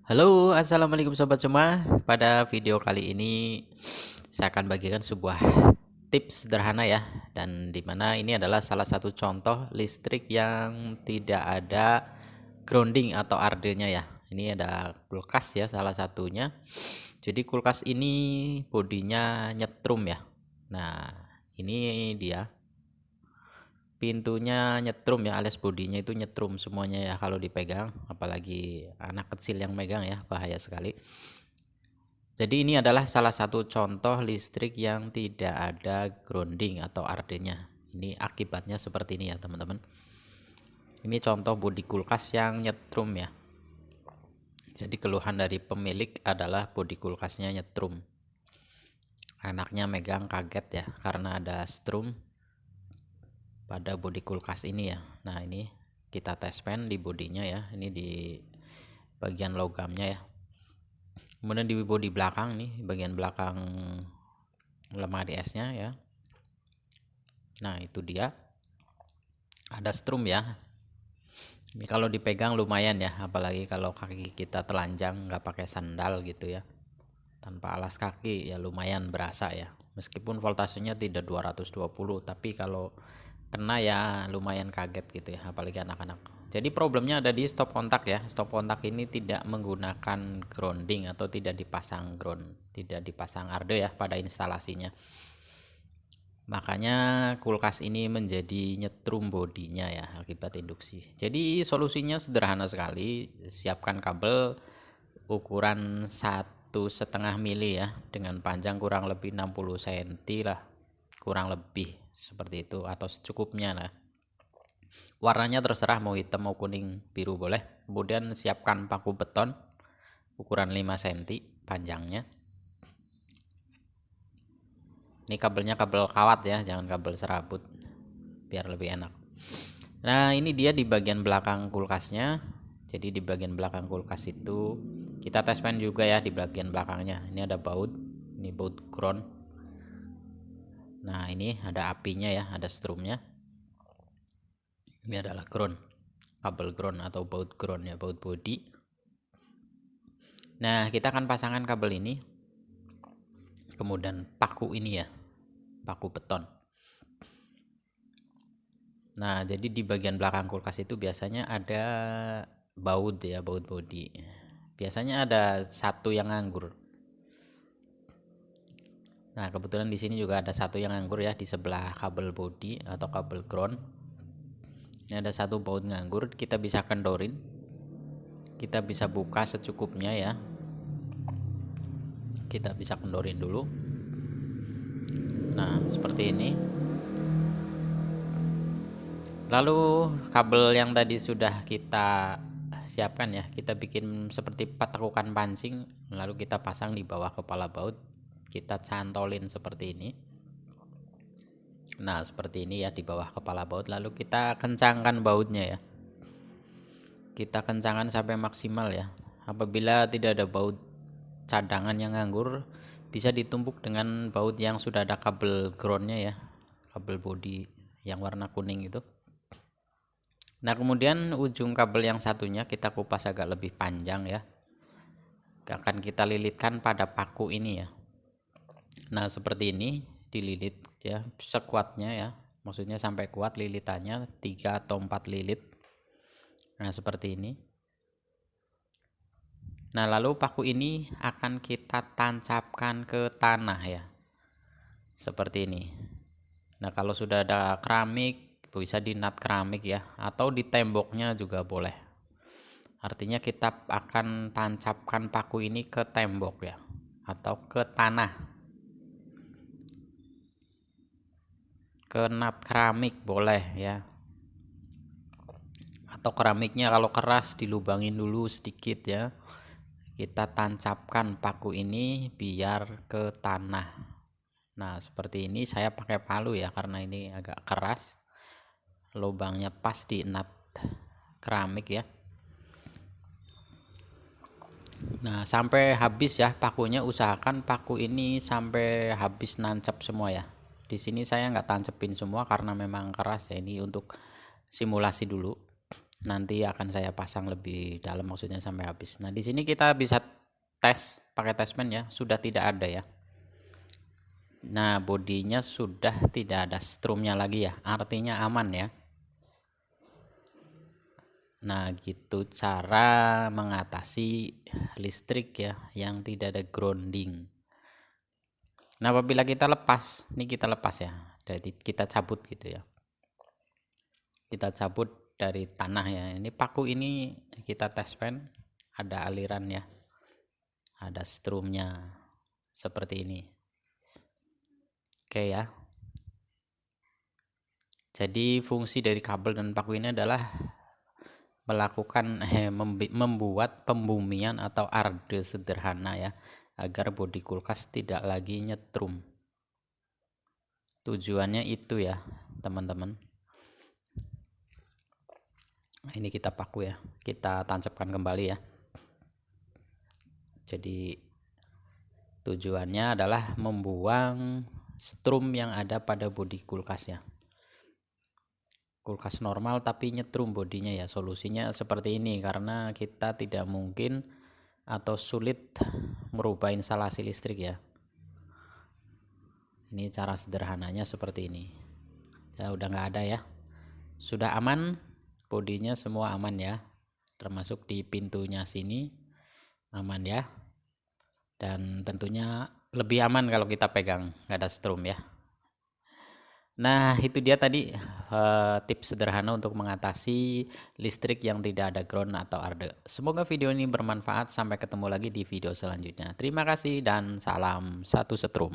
Halo, assalamualaikum sobat semua. Pada video kali ini saya akan bagikan sebuah tips sederhana ya, dan dimana ini adalah salah satu contoh listrik yang tidak ada grounding atau ardelnya ya. Ini ada kulkas ya salah satunya. Jadi kulkas ini bodinya nyetrum ya. Nah, ini dia. Pintunya nyetrum ya, alias bodinya itu nyetrum semuanya ya kalau dipegang, apalagi anak kecil yang megang ya, bahaya sekali. Jadi ini adalah salah satu contoh listrik yang tidak ada grounding atau ardennya. Ini akibatnya seperti ini ya teman-teman. Ini contoh bodi kulkas yang nyetrum ya. Jadi keluhan dari pemilik adalah bodi kulkasnya nyetrum. Anaknya megang kaget ya karena ada strum pada bodi kulkas ini ya. Nah, ini kita tes pen di bodinya ya. Ini di bagian logamnya ya. Kemudian di bodi belakang nih, bagian belakang lemari esnya ya. Nah, itu dia. Ada strum ya. Ini kalau dipegang lumayan ya, apalagi kalau kaki kita telanjang nggak pakai sandal gitu ya. Tanpa alas kaki ya lumayan berasa ya. Meskipun voltasenya tidak 220, tapi kalau kena ya lumayan kaget gitu ya, apalagi anak-anak. Jadi problemnya ada di stop kontak ya. Stop kontak ini tidak menggunakan grounding atau tidak dipasang ground, tidak dipasang ardo ya pada instalasinya. Makanya kulkas ini menjadi nyetrum bodinya ya akibat induksi. Jadi solusinya sederhana sekali. Siapkan kabel ukuran 1,5 mili ya, dengan panjang kurang lebih 60 cm lah, kurang lebih seperti itu atau secukupnya lah. Warnanya terserah mau hitam mau kuning biru boleh. Kemudian siapkan paku beton ukuran 5 cm panjangnya. Ini kabelnya kabel kawat ya, jangan kabel serabut biar lebih enak. Nah, ini dia di bagian belakang kulkasnya. Jadi di bagian belakang kulkas itu kita tes pen juga ya di bagian belakangnya. Ini ada baut, ini baut ground. Nah, ini ada apinya ya, ada strumnya. Ini adalah ground, kabel ground atau baut ground ya, baut body. Nah, kita akan pasangkan kabel ini, kemudian paku ini ya, paku beton. Nah, jadi di bagian belakang kulkas itu biasanya ada baut ya, baut body. Biasanya ada satu yang nganggur. Nah, kebetulan di sini juga ada satu yang nganggur ya di sebelah kabel body atau kabel ground. Ini ada satu baut nganggur, kita bisa kendorin. Kita bisa buka secukupnya ya. Kita bisa kendorin dulu. Nah, seperti ini. Lalu kabel yang tadi sudah kita siapkan ya, kita bikin seperti patakukan pancing, lalu kita pasang di bawah kepala baut, kita cantolin seperti ini. Nah, seperti ini ya di bawah kepala baut, lalu kita kencangkan bautnya ya. Kita kencangkan sampai maksimal ya. Apabila tidak ada baut cadangan yang nganggur, bisa ditumpuk dengan baut yang sudah ada kabel groundnya ya, kabel body yang warna kuning itu. Nah, kemudian ujung kabel yang satunya kita kupas agak lebih panjang ya. Akan kita lilitkan pada paku ini ya. Nah, seperti ini dililit ya, sekuatnya ya. Maksudnya sampai kuat lilitannya 3 atau 4 lilit. Nah, seperti ini. Nah, lalu paku ini akan kita tancapkan ke tanah ya. Seperti ini. Nah, kalau sudah ada keramik bisa di nut keramik ya, atau di temboknya juga boleh. Artinya kita akan tancapkan paku ini ke tembok ya, atau ke tanah, ke nut keramik boleh ya. Atau keramiknya kalau keras dilubangin dulu sedikit ya. Kita tancapkan paku ini biar ke tanah. Nah, seperti ini saya pakai palu ya karena ini agak keras. Lubangnya pas di nut keramik ya. Nah, sampai habis ya pakunya, usahakan paku ini sampai habis nancap semua ya. Di sini saya nggak tancepin semua karena memang keras ya, ini untuk simulasi dulu. nanti akan saya pasang lebih dalam, maksudnya sampai habis. Nah, di sini kita bisa tes pakai testman ya, sudah tidak ada ya. Nah, bodinya sudah tidak ada strumnya lagi ya, artinya aman ya. Nah, gitu cara mengatasi listrik ya yang tidak ada grounding. Nah, apabila kita lepas, ini kita lepas ya, jadi kita cabut gitu ya. Kita cabut dari tanah ya. Ini paku ini kita tes pen, ada aliran ya, ada strumnya seperti ini. Oke ya. Jadi fungsi dari kabel dan paku ini adalah melakukan membuat pembumian atau arde sederhana ya, agar bodi kulkas tidak lagi nyetrum. Tujuannya itu ya teman-teman. Ini kita paku ya, kita tancapkan kembali ya. Jadi tujuannya adalah membuang strum yang ada pada bodi kulkas ya. Kulkas normal tapi nyetrum bodinya ya. Solusinya seperti ini, karena kita tidak mungkin atau sulit merubah instalasi listrik ya. Ini cara sederhananya seperti ini ya. Udah nggak ada ya, sudah aman, bodinya semua aman ya, termasuk di pintunya sini aman ya. Dan tentunya lebih aman kalau kita pegang, nggak ada strum ya. Nah, itu dia tadi tips sederhana untuk mengatasi listrik yang tidak ada ground atau arde. Semoga video ini bermanfaat. Sampai ketemu lagi di video selanjutnya. Terima kasih dan salam satu setrum.